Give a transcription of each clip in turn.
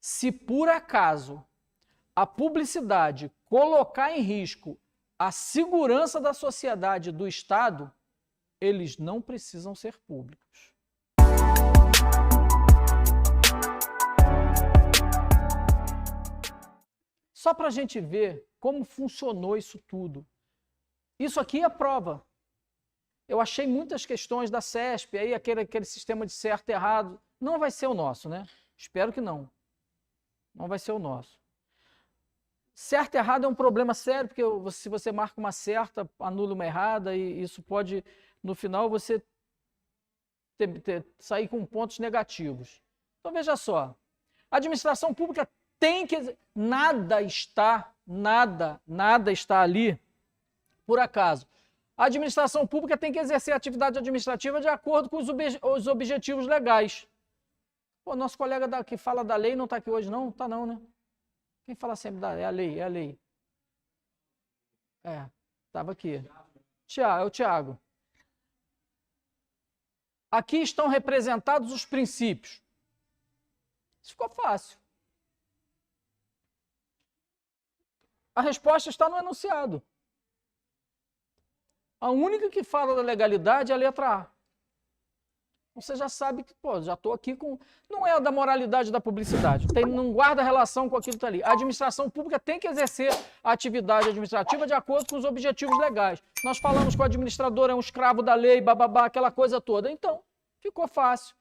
Se por acaso a publicidade colocar em risco a segurança da sociedade e do Estado, eles não precisam ser públicos. Só para a gente ver como funcionou isso tudo. Isso aqui é a prova. Eu achei muitas questões da CESP, aí aquele sistema de certo e errado. Não vai ser o nosso, né? Espero que não. Não vai ser o nosso. Certo e errado é um problema sério, porque se você marca uma certa, anula uma errada, e isso pode, no final, você sair com pontos negativos. Então, veja só. A administração pública tem que... Nada está ali por acaso. A administração pública tem que exercer a atividade administrativa de acordo com os objetivos legais. Pô, nosso colega que fala da lei não está aqui hoje, não? Está não, né? Quem fala sempre da lei? É a lei. Estava aqui. É o Tiago. Aqui estão representados os princípios. Isso ficou fácil. A resposta está no enunciado. A única que fala da legalidade é a letra A. Você já sabe que, já estou aqui com... Não é da moralidade da publicidade, não guarda relação com aquilo que está ali. A administração pública tem que exercer a atividade administrativa de acordo com os objetivos legais. Nós falamos que o administrador é um escravo da lei, bababá, aquela coisa toda. Então, ficou fácil.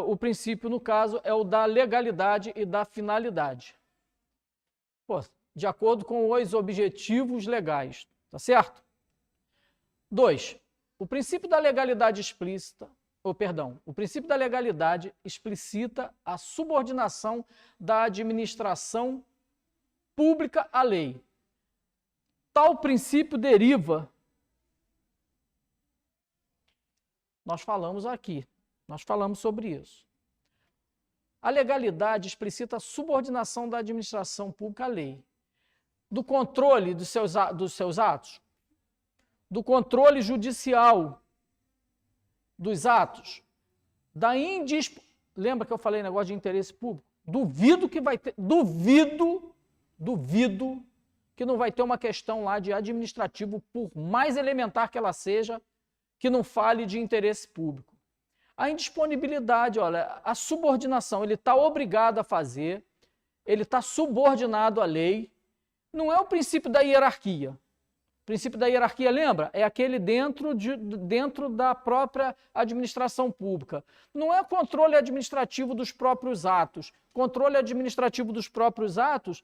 O princípio, no caso, é o da legalidade e da finalidade. De acordo com os objetivos legais. Tá certo? 2. O princípio da legalidade explícita... o princípio da legalidade explicita a subordinação da administração pública à lei. Tal princípio deriva... Nós falamos aqui, nós falamos sobre isso. A legalidade explicita a subordinação da administração pública à lei. Do controle dos seus atos, do controle judicial dos atos, lembra que eu falei negócio de interesse público? Duvido que não vai ter uma questão lá de administrativo, por mais elementar que ela seja, que não fale de interesse público. A indisponibilidade, olha, a subordinação, ele está obrigado a fazer, ele está subordinado à lei, não é o princípio da hierarquia. O princípio da hierarquia, lembra? É aquele dentro da própria administração pública. Não é o controle administrativo dos próprios atos. Controle administrativo dos próprios atos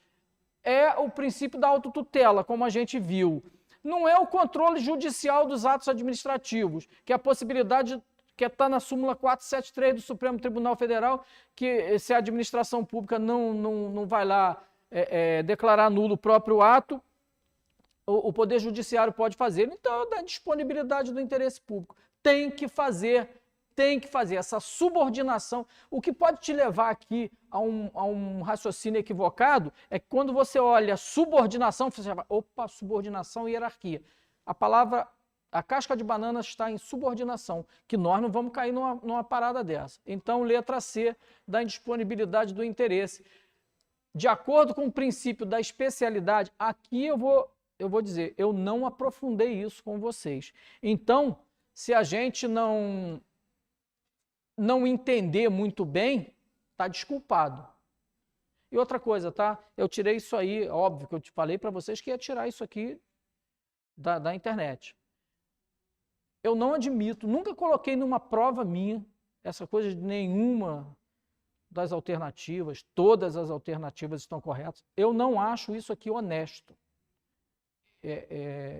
é o princípio da autotutela, como a gente viu. Não é o controle judicial dos atos administrativos, que é a possibilidade que está na súmula 473 do Supremo Tribunal Federal, que se a administração pública não vai lá declarar nulo o próprio ato, o Poder Judiciário pode fazer. Então, é da disponibilidade do interesse público. Tem que fazer essa subordinação. O que pode te levar aqui a um raciocínio equivocado é que quando você olha subordinação, você fala, opa, subordinação e hierarquia. A casca de banana está em subordinação, que nós não vamos cair numa parada dessa. Então, letra C, da indisponibilidade do interesse. De acordo com o princípio da especialidade, aqui eu vou dizer, eu não aprofundei isso com vocês. Então, se a gente não entender muito bem, está desculpado. E outra coisa, tá? Eu tirei isso aí, óbvio que eu te falei para vocês que ia tirar isso aqui da internet. Eu não admito, nunca coloquei numa prova minha essa coisa de nenhuma das alternativas, todas as alternativas estão corretas. Eu não acho isso aqui honesto.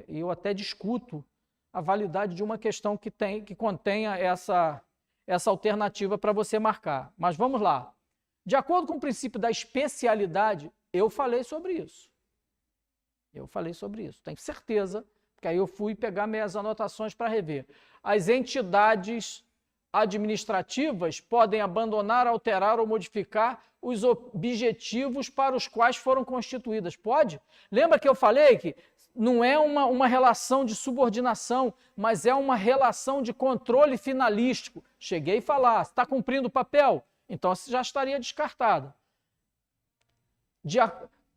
Eu até discuto a validade de uma questão que contenha essa alternativa para você marcar. Mas vamos lá. De acordo com o princípio da especialidade, eu falei sobre isso. Tenho certeza, porque aí eu fui pegar minhas anotações para rever. As entidades administrativas podem abandonar, alterar ou modificar os objetivos para os quais foram constituídas. Pode? Lembra que eu falei que não é uma relação de subordinação, mas é uma relação de controle finalístico. Cheguei a falar, está cumprindo o papel? Então já estaria descartada.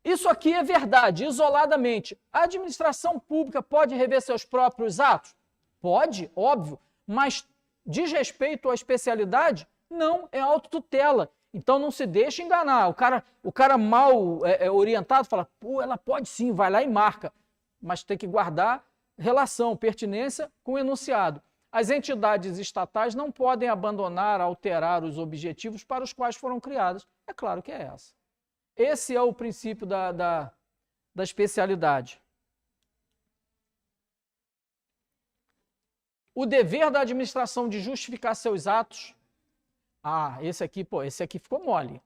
Isso aqui é verdade, isoladamente. A administração pública pode rever seus próprios atos? Pode, óbvio, mas diz respeito à especialidade? Não, é autotutela. Então não se deixe enganar. O cara mal orientado fala, pô, ela pode sim, vai lá e marca. Mas tem que guardar relação, pertinência com o enunciado. As entidades estatais não podem abandonar, alterar os objetivos para os quais foram criadas. É claro que é essa. Esse é o princípio da especialidade. O dever da administração de justificar seus atos. Esse aqui ficou mole.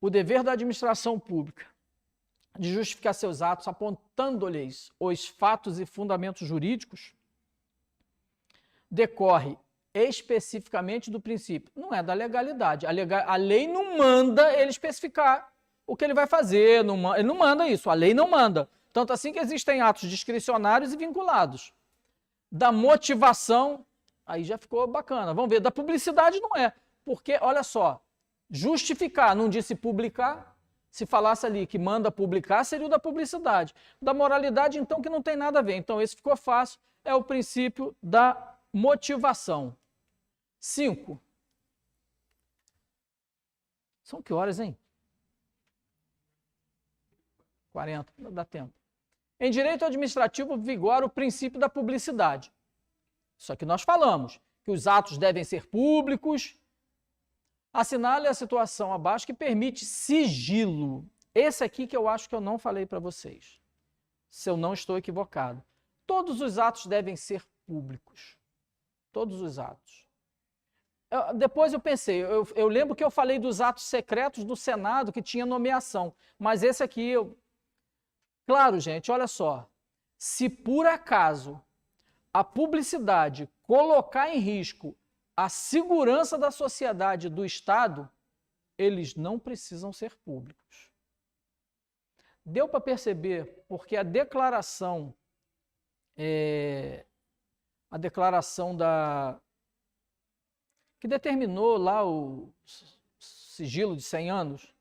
O dever da administração pública de justificar seus atos apontando-lhes os fatos e fundamentos jurídicos decorre especificamente do princípio. Não é da legalidade. A lei não manda ele especificar o que ele vai fazer. Ele não manda isso. A lei não manda. Tanto assim que existem atos discricionários e vinculados. Da motivação, aí já ficou bacana. Vamos ver, da publicidade não é. Porque, olha só, justificar, não disse publicar. Se falasse ali que manda publicar, seria o da publicidade. Da moralidade, então, que não tem nada a ver. Então, esse ficou fácil. É o princípio da motivação. 5. São que horas, hein? 40, não dá tempo. Em direito administrativo vigora o princípio da publicidade. Isso aqui nós falamos, que os atos devem ser públicos. Assinale a situação abaixo que permite sigilo. Esse aqui que eu acho que eu não falei para vocês, se eu não estou equivocado. Todos os atos devem ser públicos. Todos os atos. Depois eu pensei, eu lembro que eu falei dos atos secretos do Senado que tinha nomeação, mas esse aqui, claro, gente, olha só, se por acaso a publicidade colocar em risco a segurança da sociedade do Estado, eles não precisam ser públicos. Deu para perceber porque a declaração que determinou lá o sigilo de 100 anos,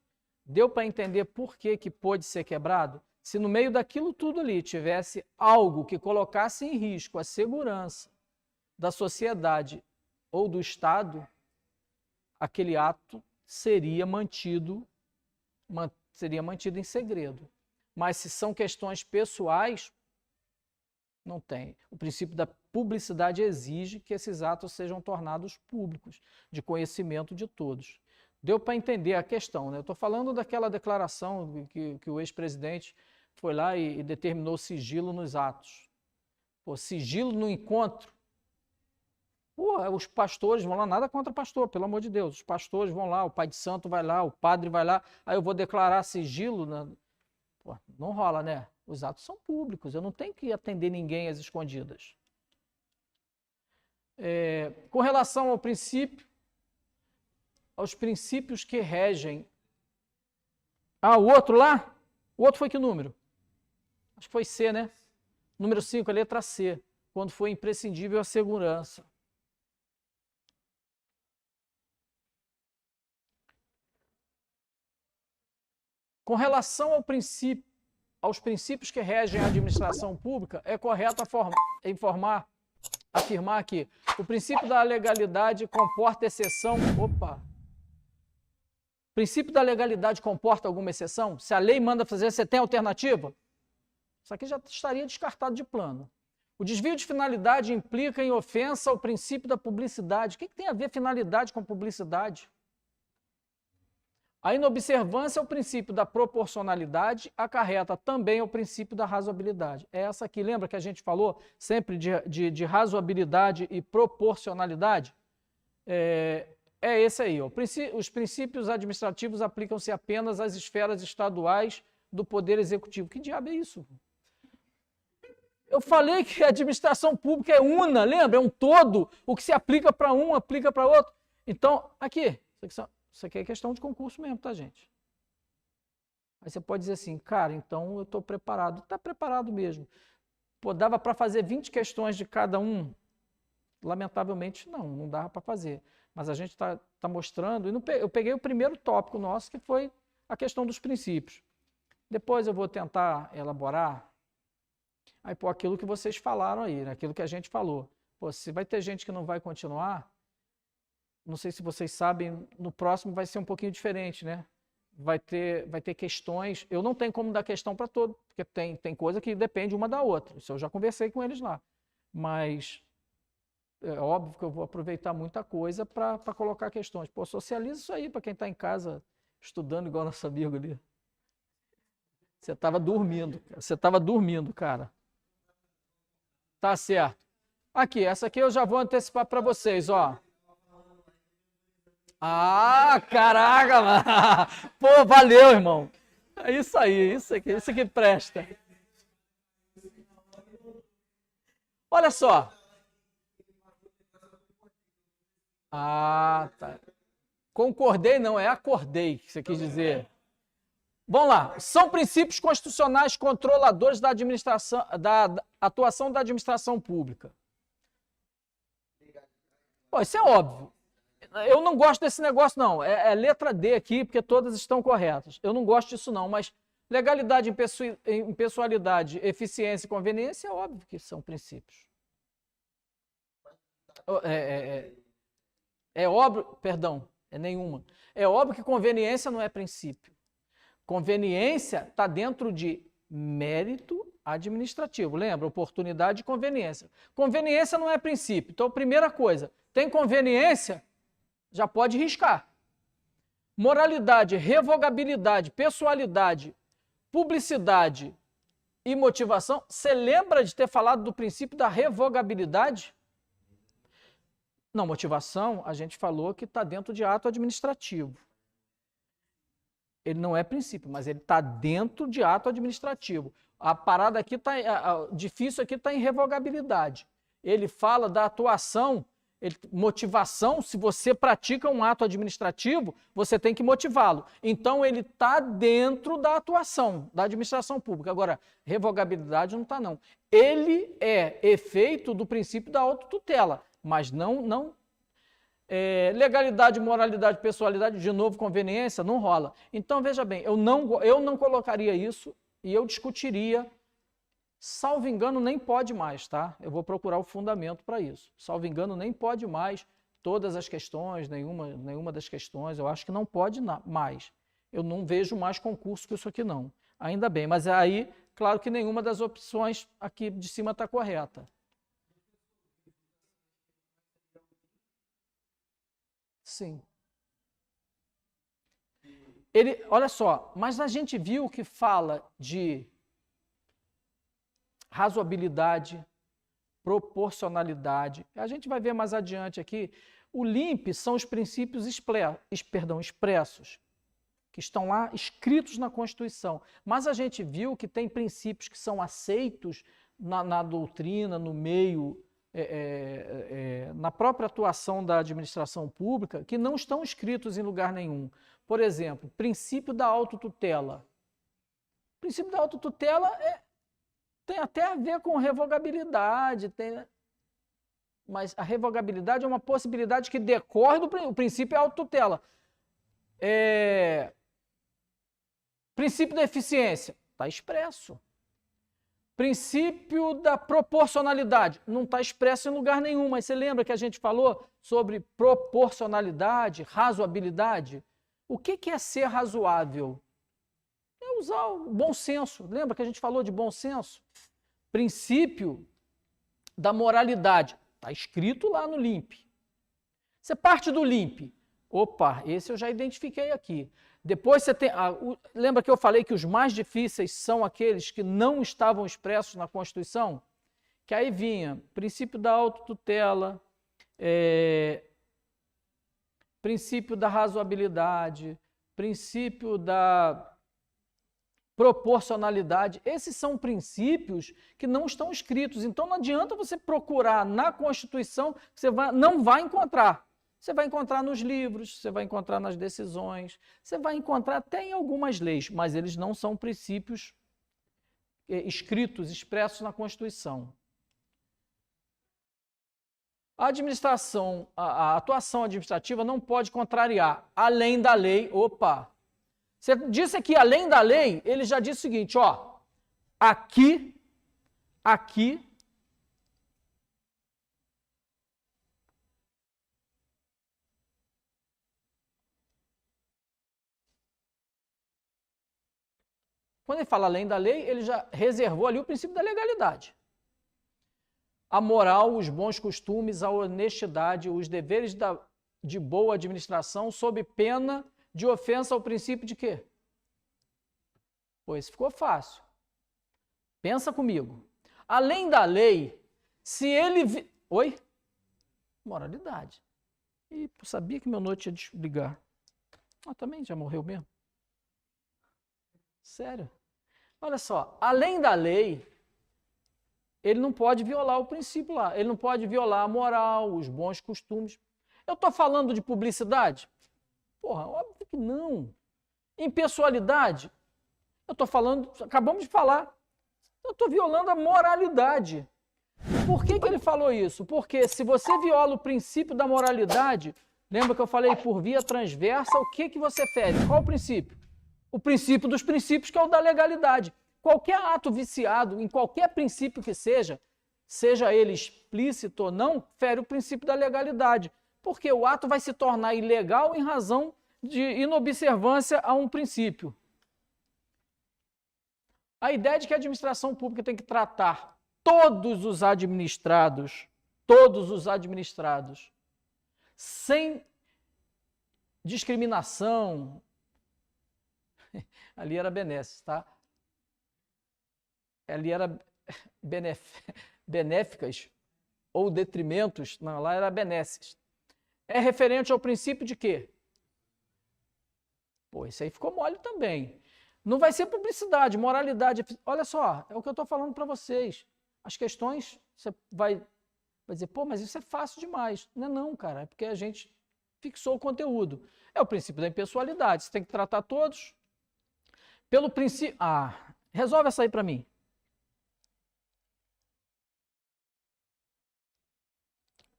deu para entender por que pôde ser quebrado? Se no meio daquilo tudo ali tivesse algo que colocasse em risco a segurança da sociedade ou do Estado, aquele ato seria mantido em segredo. Mas se são questões pessoais, não tem. O princípio da publicidade exige que esses atos sejam tornados públicos, de conhecimento de todos. Deu para entender a questão, né? Eu estou falando daquela declaração que o ex-presidente foi lá e determinou sigilo nos atos. Pô, sigilo no encontro. Pô, os pastores vão lá, nada contra pastor, pelo amor de Deus. Os pastores vão lá, o pai de santo vai lá, o padre vai lá, aí eu vou declarar sigilo. Pô, não rola, né? Os atos são públicos, eu não tenho que atender ninguém às escondidas. Com relação ao princípio, aos princípios que regem. O outro lá? O outro foi que número? Acho que foi C, né? Número 5, a letra C. Quando foi imprescindível a segurança. Com relação aos princípios que regem a administração pública, é correto afirmar que o princípio da legalidade comporta exceção. O princípio da legalidade comporta alguma exceção? Se a lei manda fazer, você tem alternativa? Isso aqui já estaria descartado de plano. O desvio de finalidade implica em ofensa ao princípio da publicidade. O que tem a ver finalidade com publicidade? A inobservância ao princípio da proporcionalidade acarreta também o princípio da razoabilidade. É essa aqui, lembra que a gente falou sempre de razoabilidade e proporcionalidade? É esse aí. Ó. Os princípios administrativos aplicam-se apenas às esferas estaduais do Poder Executivo. Que diabo é isso? Eu falei que a administração pública é una, lembra? É um todo. O que se aplica para um, aplica para outro. Então, aqui, isso aqui é questão de concurso mesmo, tá, gente? Aí você pode dizer assim, cara, então eu estou preparado. Está preparado mesmo. Pô, dava para fazer 20 questões de cada um? Lamentavelmente, não dava para fazer. Mas a gente está mostrando, eu peguei o primeiro tópico nosso, que foi a questão dos princípios. Depois eu vou tentar elaborar aí por aquilo que vocês falaram aí, né? Aquilo que a gente falou. Pô, se vai ter gente que não vai continuar, não sei se vocês sabem, no próximo vai ser um pouquinho diferente, né? Vai ter questões. Eu não tenho como dar questão para todo, porque tem coisa que depende uma da outra. Isso eu já conversei com eles lá. Mas é óbvio que eu vou aproveitar muita coisa para colocar questões. Pô, socializa isso aí para quem está em casa estudando igual nosso amigo ali. Você estava dormindo. Você estava dormindo, cara. Tá certo. Aqui, essa aqui eu já vou antecipar para vocês, ó. Ah, caraca, mano. Pô, valeu, irmão. É isso aí, isso aqui presta. Olha só. Ah, tá. Concordei, não, é acordei, que você quis dizer. Vamos lá. São princípios constitucionais controladores da administração, da atuação da administração pública. Pô, isso é óbvio. Eu não gosto desse negócio, não. É letra D aqui, porque todas estão corretas. Eu não gosto disso, não. Mas legalidade, impessoalidade, eficiência e conveniência, é óbvio que são princípios. É óbvio, perdão, é nenhuma. É óbvio que conveniência não é princípio. Conveniência está dentro de mérito administrativo. Lembra? Oportunidade e conveniência. Conveniência não é princípio. Então, primeira coisa, tem conveniência? Já pode riscar. Moralidade, revogabilidade, pessoalidade, publicidade e motivação. Você lembra de ter falado do princípio da revogabilidade? Não, motivação, a gente falou que está dentro de ato administrativo. Ele não é princípio, mas ele está dentro de ato administrativo. A parada aqui está, difícil aqui está em revogabilidade. Ele fala da atuação, motivação. Se você pratica um ato administrativo, você tem que motivá-lo. Então, ele está dentro da atuação da administração pública. Agora, revogabilidade não está, não. Ele é efeito do princípio da autotutela, mas não legalidade, moralidade, pessoalidade, de novo, conveniência, não rola. Então, veja bem, eu não colocaria isso e eu discutiria. Salvo engano, nem pode mais, tá? Eu vou procurar o fundamento para isso. Salvo engano, nem pode mais todas as questões, nenhuma das questões, eu acho que não pode mais. Eu não vejo mais concurso que isso aqui, não. Ainda bem, mas aí, claro que nenhuma das opções aqui de cima está correta. Sim. Olha só, mas a gente viu que fala de razoabilidade, proporcionalidade. A gente vai ver mais adiante aqui. O LIMP são os princípios expressos, que estão lá escritos na Constituição. Mas a gente viu que tem princípios que são aceitos na doutrina, no meio, na própria atuação da administração pública, que não estão escritos em lugar nenhum. Por exemplo, princípio da autotutela. O princípio da autotutela tem até a ver com revogabilidade, mas a revogabilidade é uma possibilidade que decorre do princípio da autotutela. Princípio da eficiência, está expresso. Princípio da proporcionalidade, não está expresso em lugar nenhum, mas você lembra que a gente falou sobre proporcionalidade, razoabilidade? O que é ser razoável? É usar o bom senso. Lembra que a gente falou de bom senso? Princípio da moralidade. Está escrito lá no LIMP. Você parte do LIMP. Opa, esse eu já identifiquei aqui. Depois você tem... lembra que eu falei que os mais difíceis são aqueles que não estavam expressos na Constituição? Que aí vinha princípio da autotutela, princípio da razoabilidade, princípio da proporcionalidade. Esses são princípios que não estão escritos. Então, não adianta você procurar na Constituição, você não vai encontrar. Você vai encontrar nos livros, você vai encontrar nas decisões, você vai encontrar até em algumas leis, mas eles não são princípios escritos, expressos na Constituição. A atuação administrativa não pode contrariar, além da lei, Você disse aqui, além da lei, ele já disse o seguinte, ó, aqui, quando ele fala além da lei, ele já reservou ali o princípio da legalidade. A moral, os bons costumes, a honestidade, os deveres de boa administração, sob pena de ofensa ao princípio de quê? Pô, isso ficou fácil. Pensa comigo. Além da lei, se ele... Oi? Moralidade. E sabia que meu noite ia desligar. Ah, também já morreu mesmo? Sério? Olha só, além da lei, ele não pode violar o princípio lá. Ele não pode violar a moral, os bons costumes. Eu estou falando de publicidade? Porra, óbvio que não. Impessoalidade? Eu estou falando, acabamos de falar, eu estou violando a moralidade. Por que ele falou isso? Porque se você viola o princípio da moralidade, lembra que eu falei por via transversa, o que você fere? Qual o princípio? O princípio dos princípios, que é o da legalidade. Qualquer ato viciado, em qualquer princípio que seja ele explícito ou não, fere o princípio da legalidade. Porque o ato vai se tornar ilegal em razão de inobservância a um princípio. A ideia de que a administração pública tem que tratar todos os administrados, sem discriminação. Ali era benesses, tá? Ali era benéficas ou detrimentos, não, lá era benesses. É referente ao princípio de quê? Pô, isso aí ficou mole também. Não vai ser publicidade, moralidade. Olha só, é o que eu estou falando para vocês. As questões, você vai dizer, pô, mas isso é fácil demais. Não é não, cara, é porque a gente fixou o conteúdo. É o princípio da impessoalidade, você tem que tratar todos pelo princípio... resolve essa aí para mim.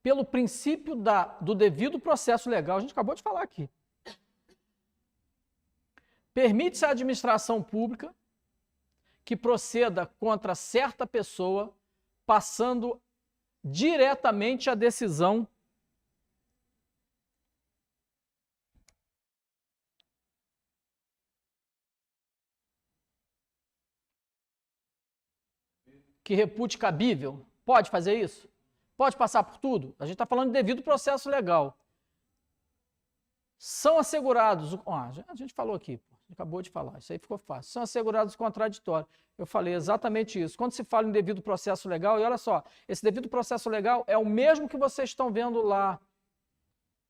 Pelo princípio do devido processo legal, a gente acabou de falar aqui. Permite-se à administração pública que proceda contra certa pessoa, passando diretamente a decisão que repute cabível. Pode fazer isso? Pode passar por tudo? A gente está falando de devido processo legal. São assegurados... a gente falou aqui, acabou de falar, isso aí ficou fácil. São assegurados contraditórios. Eu falei exatamente isso. Quando se fala em devido processo legal, e olha só, esse devido processo legal é o mesmo que vocês estão vendo lá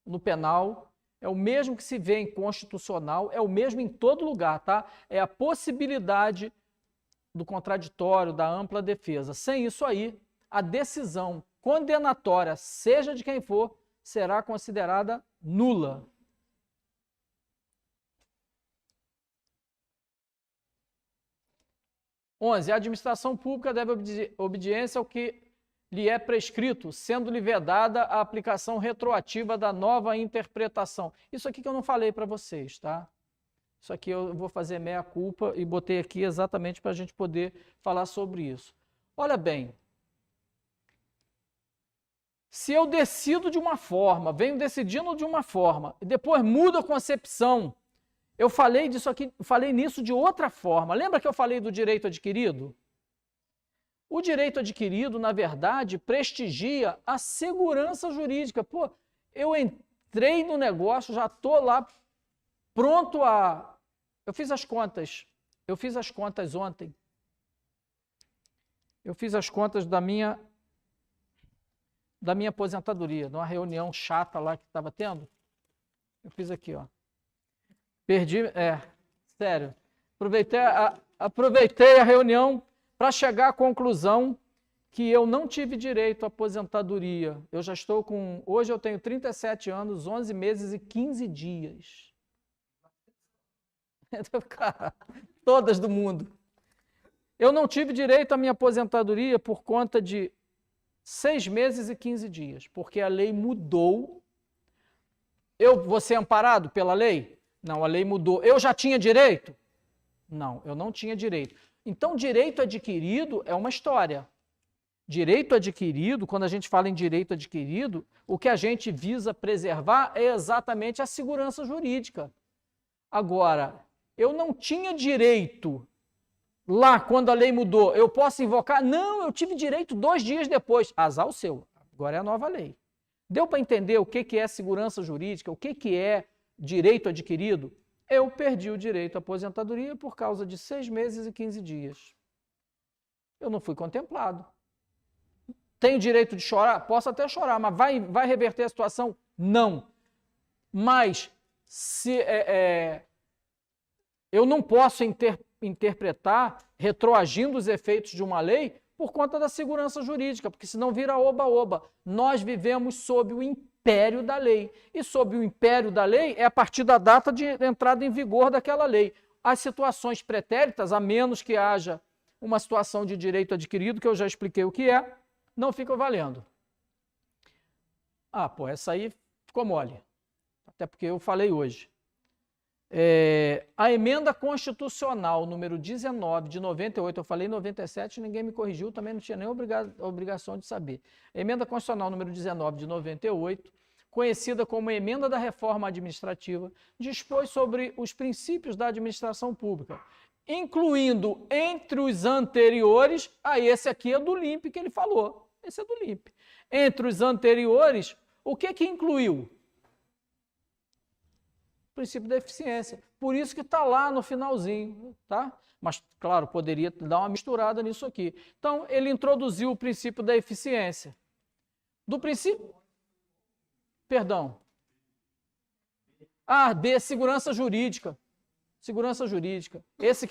no penal, é o mesmo que se vê em constitucional, é o mesmo em todo lugar, tá? É a possibilidade do contraditório, da ampla defesa. Sem isso aí, a decisão condenatória, seja de quem for, será considerada nula. A administração pública deve obediência ao que lhe é prescrito, sendo-lhe vedada a aplicação retroativa da nova interpretação. Isso aqui que eu não falei para vocês, tá? Isso aqui eu vou fazer meia culpa e botei aqui exatamente para a gente poder falar sobre isso. Olha bem, se eu decido de uma forma, venho decidindo de uma forma, e depois mudo a concepção, eu falei disso aqui, falei nisso de outra forma. Lembra que eu falei do direito adquirido? O direito adquirido, na verdade, prestigia a segurança jurídica. Pô, eu entrei no negócio, já estou lá pronto a... Eu fiz as contas ontem. Eu fiz as contas da minha aposentadoria, numa reunião chata lá que estava tendo. Eu fiz aqui, ó. Perdi, sério. Aproveitei a reunião para chegar à conclusão que eu não tive direito à aposentadoria. Eu já estou com... Hoje eu tenho 37 anos, 11 meses e 15 dias. Todas do mundo. Eu não tive direito à minha aposentadoria por conta de 6 meses e 15 dias, porque a lei mudou. Eu vou ser amparado pela lei? Não, a lei mudou. Eu já tinha direito? Não, eu não tinha direito. Então, direito adquirido é uma história. Direito adquirido, quando a gente fala em direito adquirido, o que a gente visa preservar é exatamente a segurança jurídica. Agora, eu não tinha direito lá quando a lei mudou. Eu posso invocar? Não, eu tive direito 2 dias depois. Azar o seu. Agora é a nova lei. Deu para entender o que é segurança jurídica, o que é direito adquirido? Eu perdi o direito à aposentadoria por causa de 6 meses e 15 dias. Eu não fui contemplado. Tenho direito de chorar? Posso até chorar, mas vai reverter a situação? Não. Mas se eu não posso interpretar retroagindo os efeitos de uma lei por conta da segurança jurídica, porque senão vira oba-oba. Nós vivemos sob o império da lei. E sob o império da lei é a partir da data de entrada em vigor daquela lei. As situações pretéritas, a menos que haja uma situação de direito adquirido, que eu já expliquei o que é, não ficam valendo. Ah, pô, essa aí ficou mole. Até porque eu falei hoje. A emenda constitucional número 19 de 98, eu falei 97, ninguém me corrigiu, também não tinha nem obrigação de saber. A emenda constitucional número 19 de 98, conhecida como emenda da reforma administrativa, dispôs sobre os princípios da administração pública, incluindo entre os anteriores, esse aqui é do LIMP que ele falou, esse é do LIMP. Entre os anteriores, o que incluiu? Princípio da eficiência. Por isso que está lá no finalzinho, tá? Mas, claro, poderia dar uma misturada nisso aqui. Então, ele introduziu o princípio da eficiência. Do princípio... Perdão. B, segurança jurídica. Segurança jurídica. Esse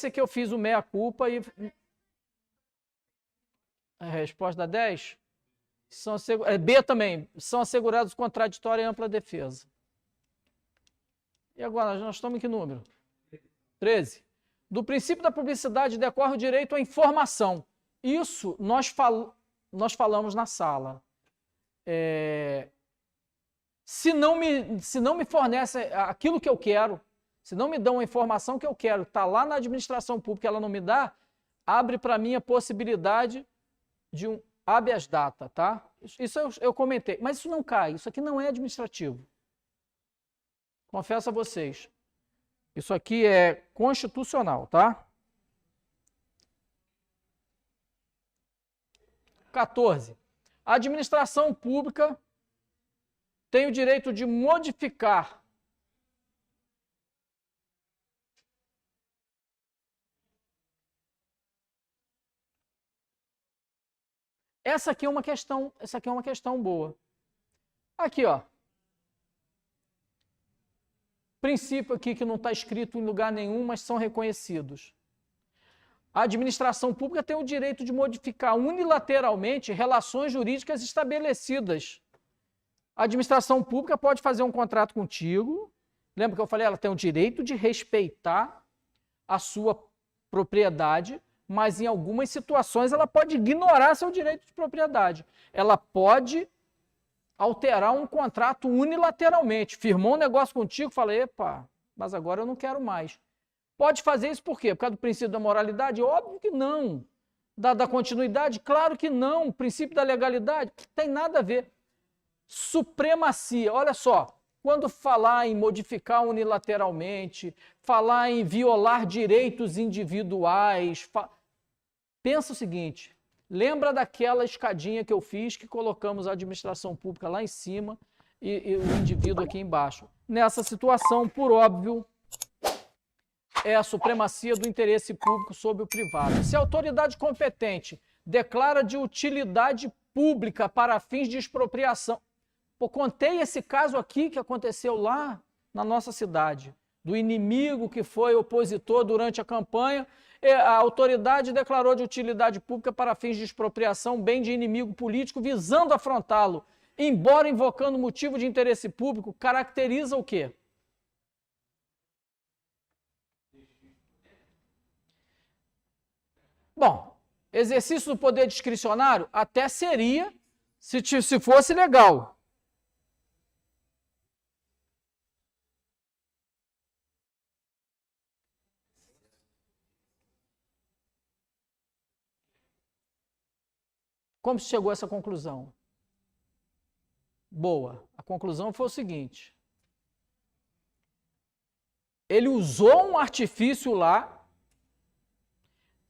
que eu fiz o meia-culpa e... A resposta da 10? B também. São assegurados contraditória e ampla defesa. E agora, nós estamos em que número? 13. Do princípio da publicidade decorre o direito à informação. Isso nós falamos na sala. Se não me fornece aquilo que eu quero, se não me dão a informação que eu quero, está lá na administração pública, ela não me dá, abre para mim a possibilidade de um habeas data, tá? Isso eu comentei, mas isso não cai, isso aqui não é administrativo. Confesso a vocês, isso aqui é constitucional, tá? 14. A administração pública tem o direito de modificar essa aqui é uma questão boa. Aqui, ó. Princípio aqui que não está escrito em lugar nenhum, mas são reconhecidos. A administração pública tem o direito de modificar unilateralmente relações jurídicas estabelecidas. A administração pública pode fazer um contrato contigo. Lembra que eu falei? Ela tem o direito de respeitar a sua propriedade, mas em algumas situações ela pode ignorar seu direito de propriedade. Ela pode alterar um contrato unilateralmente. Firmou um negócio contigo, fala, epa, mas agora eu não quero mais. Pode fazer isso por quê? Por causa do princípio da moralidade? Óbvio que não. Da continuidade? Claro que não. O princípio da legalidade? Tem nada a ver. Supremacia, olha só, quando falar em modificar unilateralmente, falar em violar direitos individuais, pensa o seguinte, lembra daquela escadinha que eu fiz, que colocamos a administração pública lá em cima e o indivíduo aqui embaixo. Nessa situação, por óbvio, é a supremacia do interesse público sobre o privado. Se a autoridade competente declara de utilidade pública para fins de expropriação... Pô, contei esse caso aqui que aconteceu lá na nossa cidade, do inimigo que foi opositor durante a campanha. A autoridade declarou de utilidade pública para fins de expropriação, bem de inimigo político, visando afrontá-lo. Embora invocando motivo de interesse público, caracteriza o quê? Bom, exercício do poder discricionário até seria, se fosse legal. Como se chegou a essa conclusão? Boa. A conclusão foi o seguinte. Ele usou um artifício lá.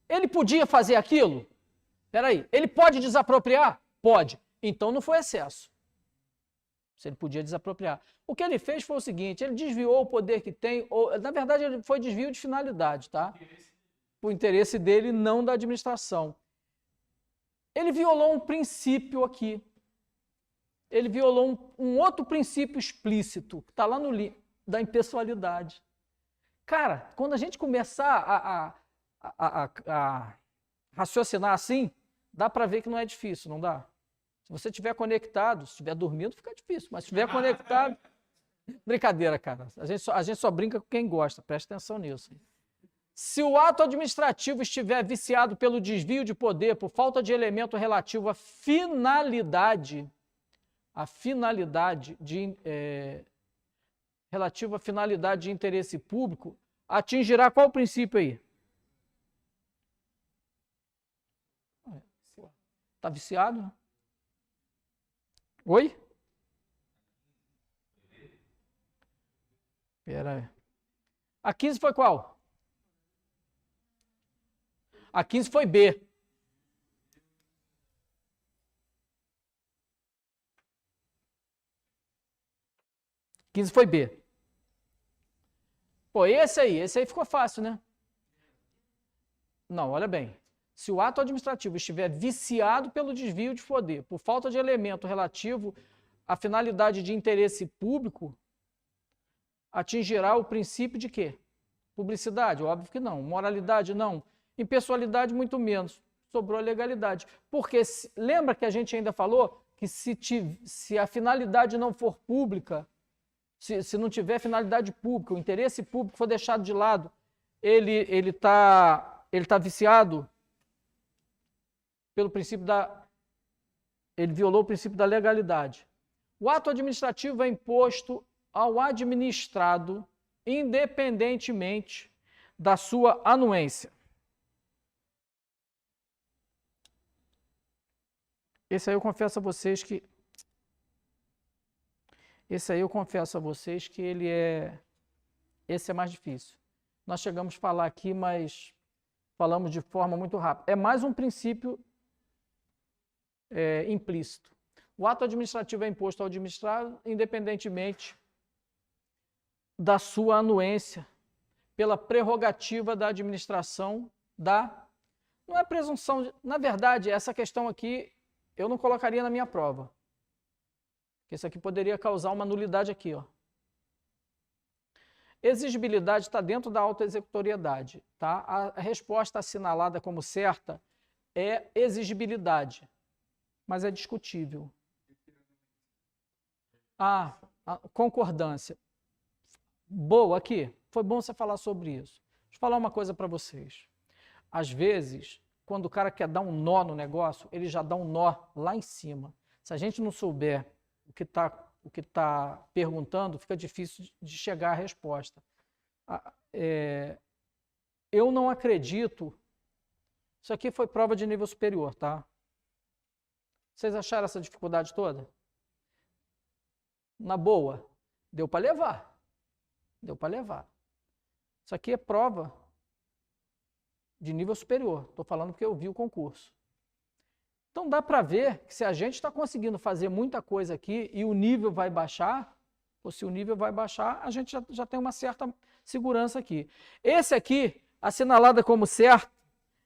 Ele podia fazer aquilo? Espera aí. Ele pode desapropriar? Pode. Então não foi excesso. Se ele podia desapropriar. O que ele fez foi o seguinte, ele desviou o poder que tem, ou, na verdade ele foi desvio de finalidade, tá? O interesse dele, não da administração. Ele violou um princípio aqui. Ele violou um outro princípio explícito, que está lá no livro, da impessoalidade. Cara, quando a gente começar a raciocinar assim, dá para ver que não é difícil, não dá? Se você estiver conectado, se estiver dormindo, fica difícil, mas se estiver conectado... Brincadeira, cara. A gente só brinca com quem gosta, presta atenção nisso. Se o ato administrativo estiver viciado pelo desvio de poder, por falta de elemento relativo à finalidade relativo à finalidade de interesse público, atingirá qual princípio aí? Está viciado? Oi? Espera aí. A 15 foi qual? A 15 foi B. A 15 foi B. Pô, esse aí ficou fácil, né? Não, olha bem. Se o ato administrativo estiver viciado pelo desvio de poder, por falta de elemento relativo à finalidade de interesse público, atingirá o princípio de quê? Publicidade? Óbvio que não. Moralidade? Não. Impessoalidade? Muito menos. Sobrou a legalidade. Porque lembra que a gente ainda falou que se a finalidade não for pública, se não tiver finalidade pública, o interesse público for deixado de lado, ele tá viciado pelo princípio ele violou o princípio da legalidade. O ato administrativo é imposto ao administrado independentemente da sua anuência. Esse aí eu confesso a vocês que esse é mais difícil. Nós chegamos a falar aqui, mas falamos de forma muito rápida. É mais um princípio implícito. O ato administrativo é imposto ao administrado independentemente da sua anuência, pela prerrogativa da administração não é presunção, na verdade, essa questão aqui eu não colocaria na minha prova. Porque isso aqui poderia causar uma nulidade aqui, ó. Exigibilidade está dentro da autoexecutoriedade, tá? A resposta assinalada como certa é exigibilidade, mas é discutível. A concordância. Boa aqui. Foi bom você falar sobre isso. Deixa eu falar uma coisa para vocês. Às vezes, quando o cara quer dar um nó no negócio, ele já dá um nó lá em cima. Se a gente não souber o que está perguntando, fica difícil de chegar à resposta. Eu não acredito... Isso aqui foi prova de nível superior, tá? Vocês acharam essa dificuldade toda? Na boa, deu para levar. Deu para levar. Isso aqui é prova de nível superior. Estou falando porque eu vi o concurso. Então dá para ver que se a gente está conseguindo fazer muita coisa aqui e o nível vai baixar, ou se o nível vai baixar, a gente já tem uma certa segurança aqui. Esse aqui, assinalada como certo,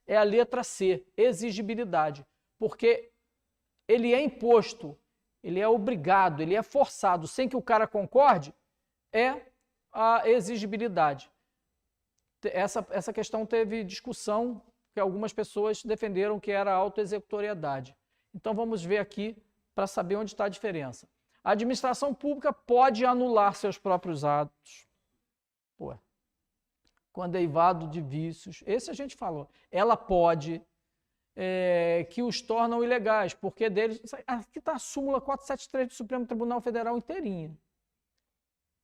é a letra C, exigibilidade. Porque ele é imposto, ele é obrigado, ele é forçado, sem que o cara concorde, é a exigibilidade. Essa questão teve discussão, que algumas pessoas defenderam que era a autoexecutoriedade. Então vamos ver aqui para saber onde está a diferença. A administração pública pode anular seus próprios atos. Pô, quando é eivado de vícios, esse a gente falou. Ela pode, que os tornam ilegais, porque deles... Aqui está a súmula 473 do Supremo Tribunal Federal inteirinha.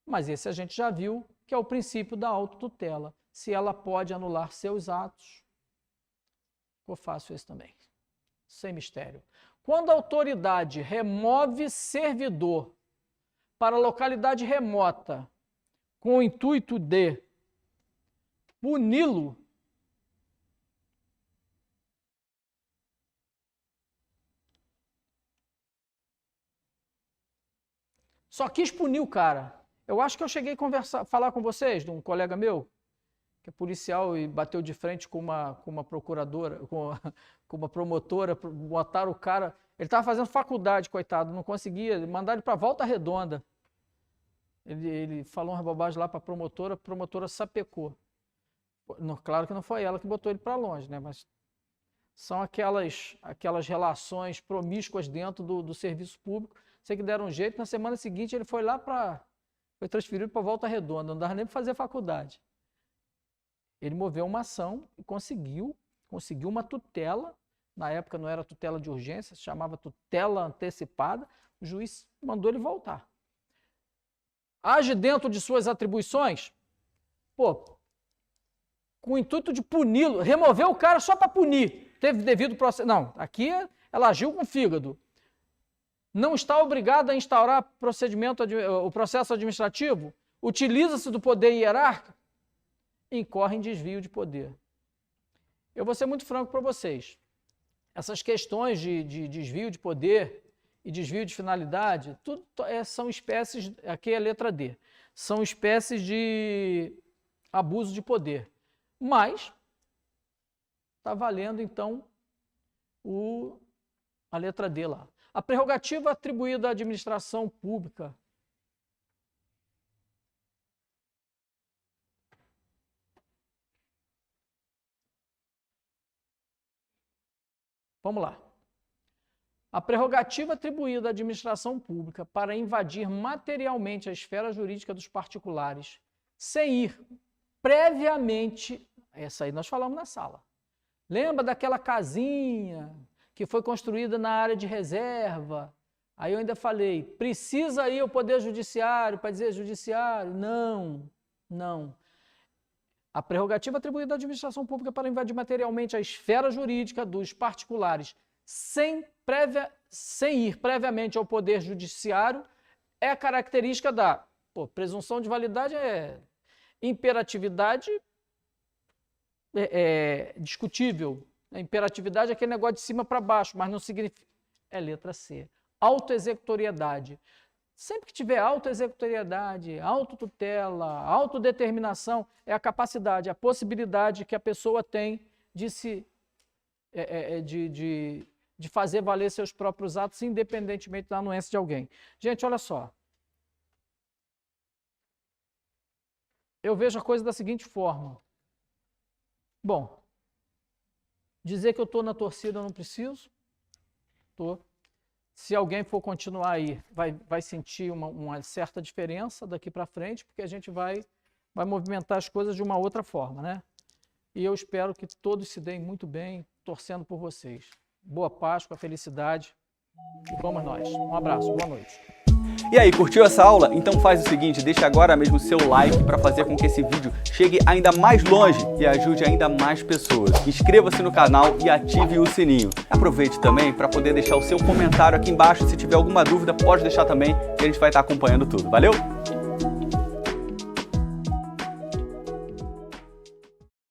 Mas esse a gente já viu que é o princípio da autotutela. Se ela pode anular seus atos, ficou fácil esse também. Sem mistério. Quando a autoridade remove servidor para localidade remota com o intuito de puni-lo, só quis punir o cara. Eu acho que eu cheguei a falar com vocês, de um colega meu, que é policial e bateu de frente com uma procuradora, com uma promotora, botaram o cara. Ele estava fazendo faculdade, coitado, não conseguia, mandaram ele para Volta Redonda. Ele falou uma bobagem lá para a promotora sapecou. Claro que não foi ela que botou ele para longe, né? Mas são aquelas relações promíscuas dentro do serviço público. Sei que deram um jeito, na semana seguinte ele foi lá foi transferido para Volta Redonda, não dava nem para fazer faculdade. Ele moveu uma ação e conseguiu uma tutela, na época não era tutela de urgência, se chamava tutela antecipada, o juiz mandou ele voltar. Age dentro de suas atribuições, com o intuito de puni-lo, remover o cara só para punir, teve devido processo. Não, aqui ela agiu com o fígado. Não está obrigada a instaurar o processo administrativo, utiliza-se do poder hierárquico, incorre em desvio de poder. Eu vou ser muito franco para vocês. Essas questões de desvio de poder e desvio de finalidade, tudo são espécies, aqui é a letra D, são espécies de abuso de poder. Mas está valendo, então, a letra D lá. A prerrogativa atribuída à administração pública vamos lá. A prerrogativa atribuída à administração pública para invadir materialmente a esfera jurídica dos particulares, sem ir previamente, essa aí nós falamos na sala. Lembra daquela casinha que foi construída na área de reserva? Aí eu ainda falei, precisa ir ao Poder Judiciário para dizer judiciário? Não. A prerrogativa atribuída à administração pública para invadir materialmente a esfera jurídica dos particulares sem ir previamente ao Poder Judiciário é a característica da presunção de validade, imperatividade é discutível. A imperatividade é aquele negócio de cima para baixo, mas não significa... É letra C. Autoexecutoriedade. Sempre que tiver autoexecutoriedade, autotutela, autodeterminação, é a capacidade, a possibilidade que a pessoa tem de fazer valer seus próprios atos, independentemente da anuência de alguém. Gente, olha só. Eu vejo a coisa da seguinte forma. Bom, dizer que eu estou na torcida eu não preciso. Estou. Se alguém for continuar aí, vai sentir uma certa diferença daqui para frente, porque a gente vai movimentar as coisas de uma outra forma, né? E eu espero que todos se deem muito bem, torcendo por vocês. Boa Páscoa, felicidade e vamos nós. Um abraço, boa noite. E aí, curtiu essa aula? Então faz o seguinte, deixa agora mesmo o seu like para fazer com que esse vídeo chegue ainda mais longe e ajude ainda mais pessoas. Inscreva-se no canal e ative o sininho. Aproveite também para poder deixar o seu comentário aqui embaixo. Se tiver alguma dúvida, pode deixar também, que a gente vai estar acompanhando tudo. Valeu?